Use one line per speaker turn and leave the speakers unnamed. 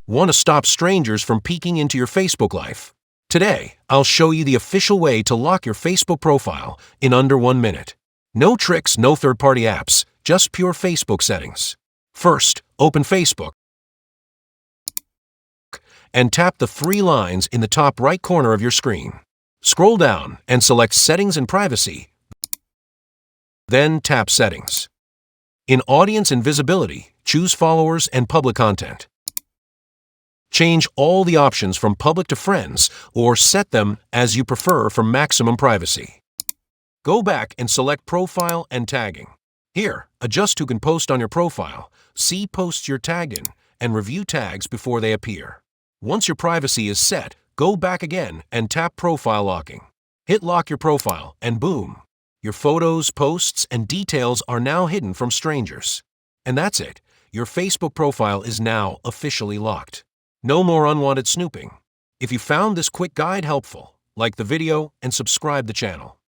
Want to stop strangers from peeking into your Facebook life? Today, I'll show you the official way to lock your Facebook profile in under 1 minute. No tricks, no third-party apps, just pure Facebook settings. First, open Facebook and tap the 3 lines in the top right corner of your screen. Scroll down and select Settings and Privacy. Then tap Settings. In Audience and Visibility, choose Followers and Public Content. Change all the options from public to friends or set them as you prefer for maximum privacy. Go back and select Profile and Tagging. Here, adjust who can post on your profile, see posts you're tagged in, and review tags before they appear. Once your privacy is set, go back again and tap Profile Locking. Hit lock your profile and boom! Your photos, posts, and details are now hidden from strangers. And that's it. Your Facebook profile is now officially locked. No more unwanted snooping. If you found this quick guide helpful, like the video and subscribe the channel.